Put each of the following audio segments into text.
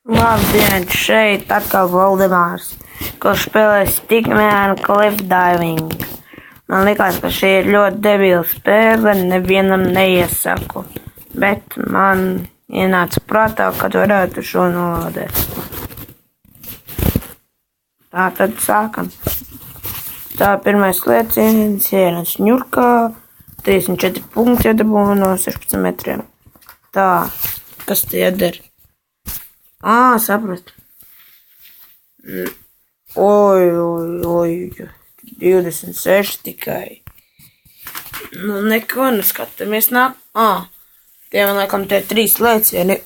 Labdien, šeit atkal Voldemārs, kurš spēlē Stickman Cliff Diving. Man likās, ka šī ir ļoti debila spēle, nevienam neiesaku, bet man ienāca prātā, kad varētu šo nolādēt. Tā tad sākam. Tā pirmais lēciens, ienes ņurkā, 34 punkti iedabūna no 16 metriem. Tā, kas te jādara? Sapratu. Oi, 26 tikai. Nu, neko neskatāmies nāk. Tie man laikam tie 3 lēcieni.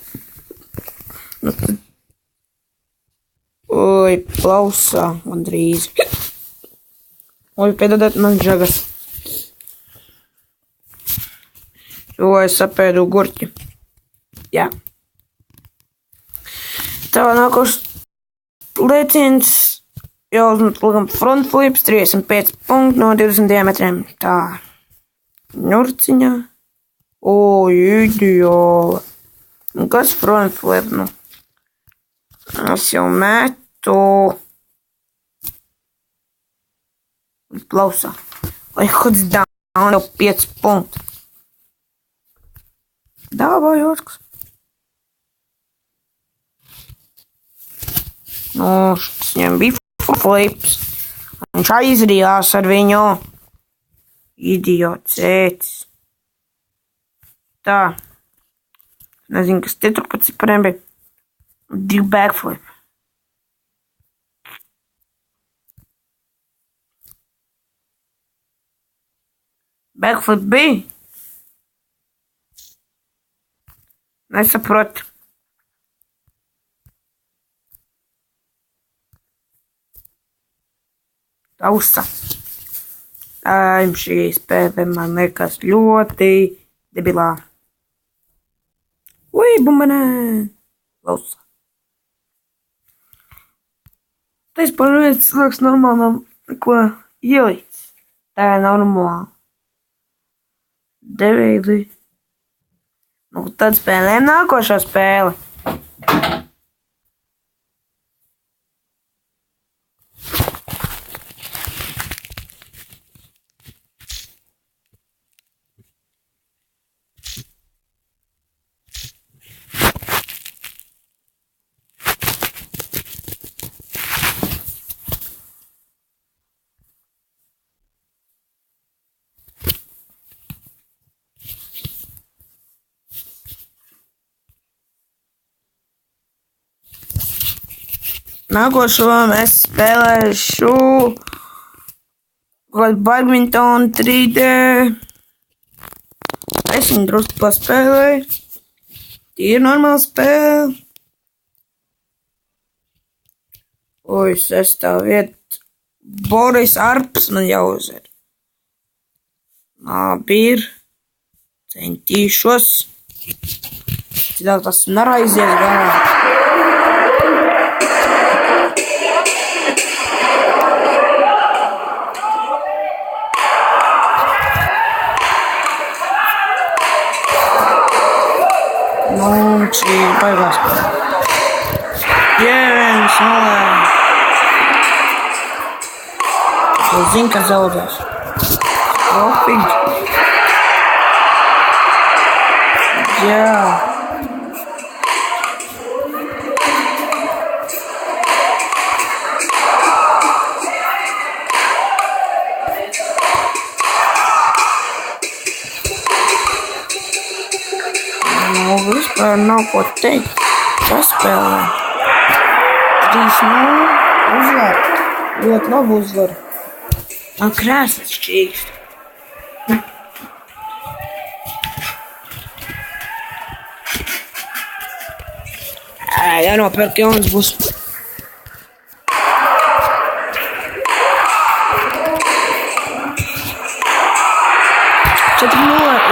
Nu, tad... Oi, plausā, gandrīz. Oi, piedodiet man žagas. Jo es apēdu gurķi. Jā. Tā nākošais lēciens jau uzmet front flips, 35 punkti no 20 metriem. Tā. Ņurciņā. Ideāli. Kas front flip? Nu? Es jau metu. Plausā. Lai hods down jau 5 punkti. Dāvā Jorks. Šis viņam bija flips. Viņš aizrījās ar viņu. Idiots ēcis. Tā. Nezinu, kas te tur pa cipariem bija. 2 backflip. Backflip bija? Nesaprotu. Tausa. Šī spēle man liekas ļoti debilā. Bumanē! Klausa. Tas parunāts cilvēks normāli nav neko ielicis. Tā ir normāli. Devīdi. Nu, tad spēlēm nākošo spēli. Nākošo mēs spēlēšu badmintonu 3D. Es viņu drusku paspēlēju. Ir normāla spēle. Oi, 6. vieta. Boris Arps man jāuzvar. Labi ir. Centīšos. Citādi tas neaizies garā. Šī baigās. Viens nolē. Es zinu, ka zaudēs. Profīgi. Jā. Vispār nav ko teikt. Saspēlē. 3-0. Uzvar. Ļoti labu uzvaru. Man krēsls šķīkst. Jānopērk jauns būs.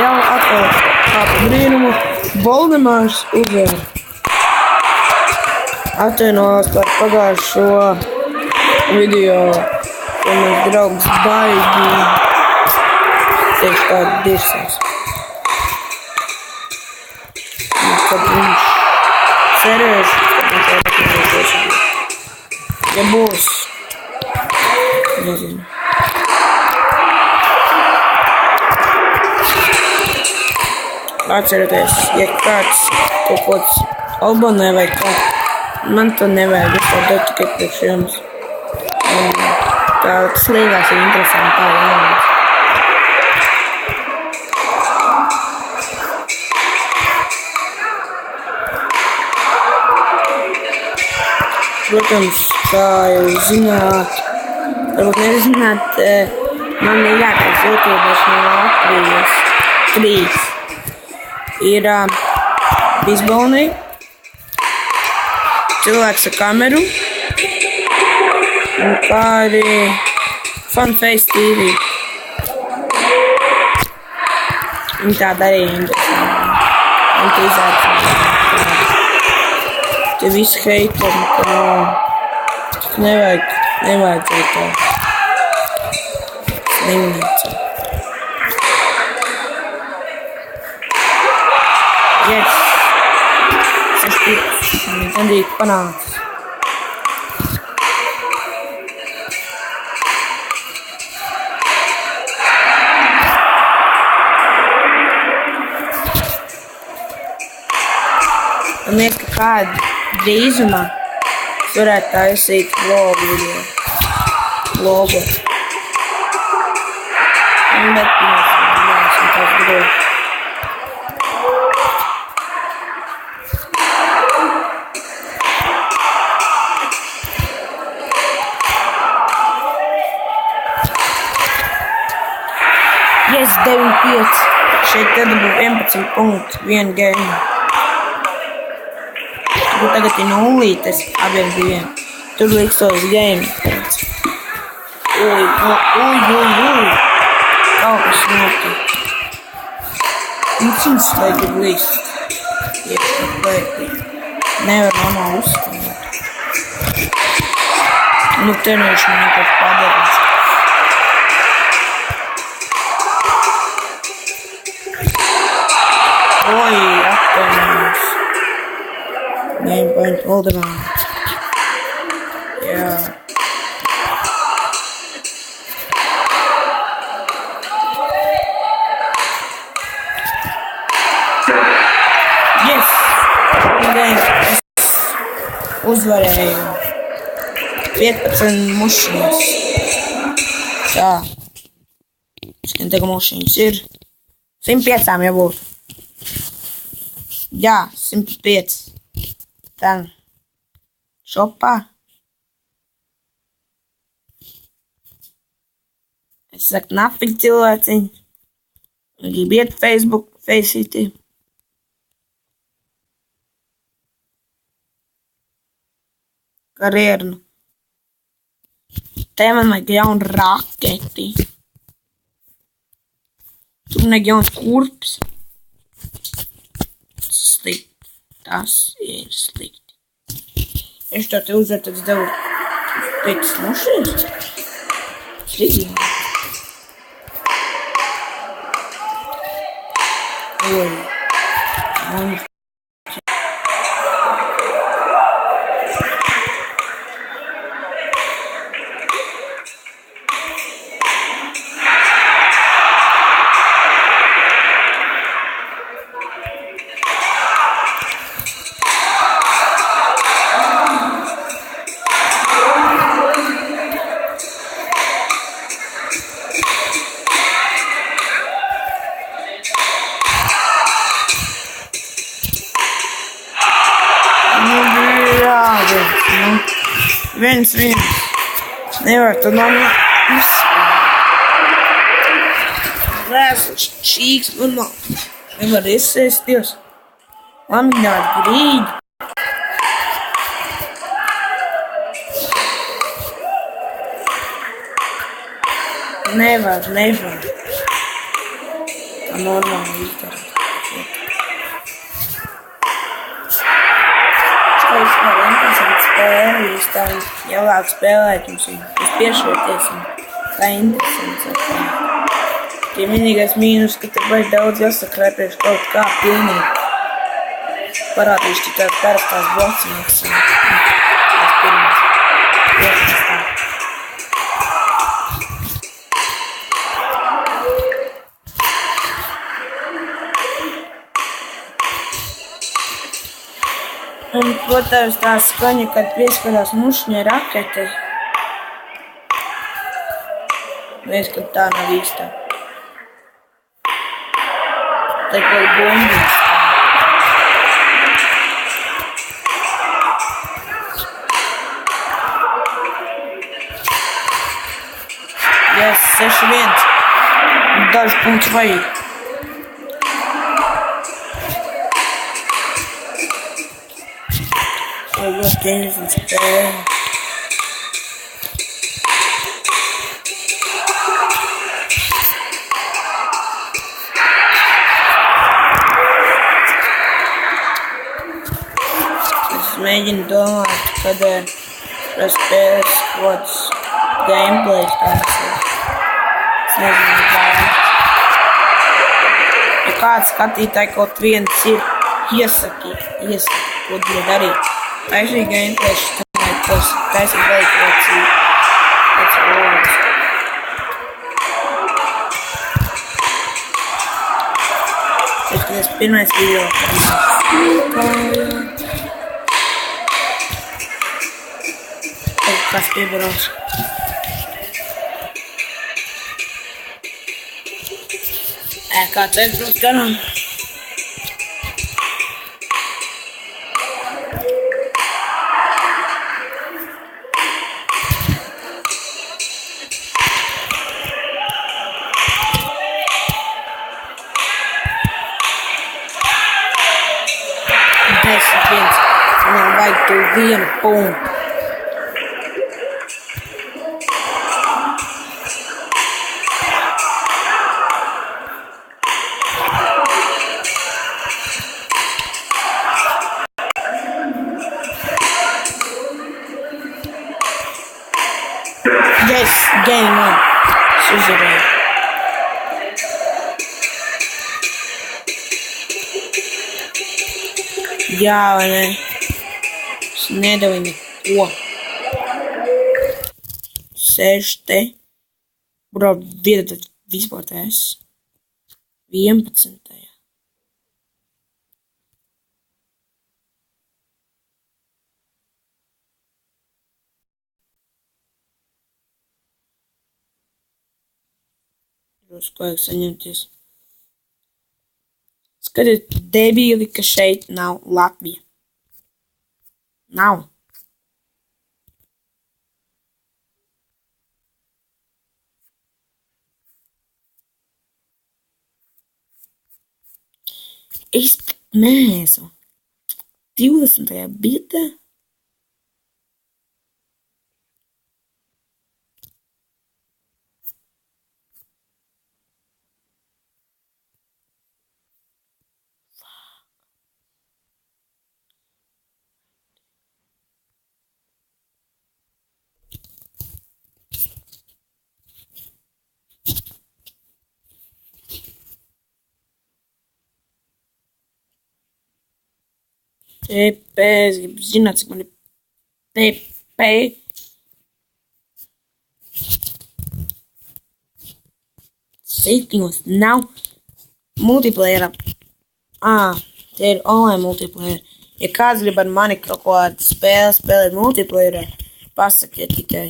Jau atkal kāpu brīnumu. Voldemārs uzvar. Atvainojos par pagājušo video, ko mans draugs baigi tieši tādu dirsās. Kad viņš cerēs, Un tā ir tiešām. Ja būs. Nezinu. Atcerieties, ja kāds kaut kāds albonē vai kā, man to nevajag, es tā dotu tikai priekš jums. Tā tas liekas ir interesanti tā jāveic. Protams, kā jūs zināt, varbūt nezināt, man mīļākais YouTubers no Latvijas 3 ir Bizbonī, cilvēks ar kameru, un kā arī Funface TV. Viņi tāda arī interesanti. Un tu izaicināji. Te visi heiteri, ka nevajadzēja tā slimnīca. Yes! 6-5. Viņi gandrīz panācis. Man liekas, ka kādu drīzumā varētu taisīt vlogu video. Vlogu. Bet neesmu tās grūti. Yes, 9-5. Šeit tad būs 11 punkti, 1 game. Tagad ir nullītes abiem diviem. Tur likstos game. Ui. Kaut kas notiek. Viņš slēg ir līst. Iekšā plēkli. Nevar normāli uzstāvēt. Nu, tenīši man nekad padarīs. Oi, aptainājums. Game point Voldemort. Jā. Yes! Es uzvarēju 15 mušiņas. Tā. Skan tagad mušiņas ir 105 jau būtu. Jā, 105. Ten šopā. Es saku nafīgi cilvēciņi. Gribu iet Facebook, Faceitī. Kariernu. Te man vajag jaunu raketi. Tur man vajag jauns kurps. Slikti. Tas ir slikti. Es to te uzvaru, tad es devu 5 mušiņas. Slikti. Oi. Man. Viens. Nevar tu man Vēsls čīks, man nevar izsēsties. Lamināt grīdi. Nevar. Tā normāli izdarīt. Es varu interesanti spēli, jūs tā jālāk spēlēt jums un jūs piešoties un tā interesanti. Tie vienīgais mīnus, ka tur vajag daudz jāsakrāj priekš kaut kā pilnīgi. Parādīšu tikai parastās blociņas. Tas pirmais. Pirmais tā. Un, protams, tā skaņa, kad pieskarās mušņai rakete. Liekas, ka tā nav īstā. Tā kā bombīs. Yes, 6-1. Dažu punktu vajag. Ļoti interesants spēle. Es mēģinu domāt, kad spēles kods gameplays tāds ir. Es nezinu, kā. Ja kāds skatītāji kaut viens ir, iesaki, ko viņi darīt. Taisīt gameplays, tas taisīt vēl kāds valodas. Tas ir pirmais video. Kas piebarās. Kāds aizbrauc garām. Man vajag to vienu punktu. Yes, game on. Uzvarēju. Jā, vai ne? Es nedevu neko. Sēž te. Bro, vieta vispār te es. 11. Drusku vajag saņemties. Skatiet, debīli, ka šeit nav Latvija. Nav. Es neesmu 20. bitē. TP, es gribu zināt, cik man ir TP. Septiņos nav multiplayera. Tie ir online multiplayer. Ja kāds grib ar mani kaut kādu spēlēt multiplayerā, pasakiet tikai.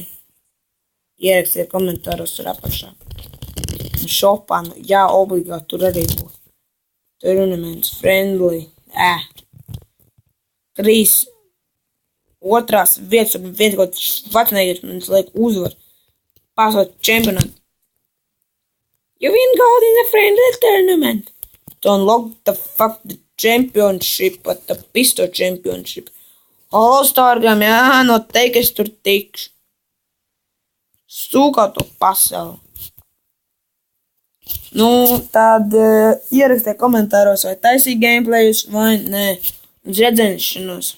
Ierakstiet komentāros tur apakšā. Shopā, jā, obligāti tur arī būs. Tournaments, friendly, 3 otrās vietas un viens kaut vecnēgies, man liek uzvar. Pasaules čempionātu. You win gold in the friendly tournament. To unlock the championship at the pistol championship. All-Star-gam, jā, noteikti es tur tikšu. Sūkā to pasauli. Nu, tad ierakstiet komentāros, vai taisīt gameplayus, vai nē. Uz redzēšanos.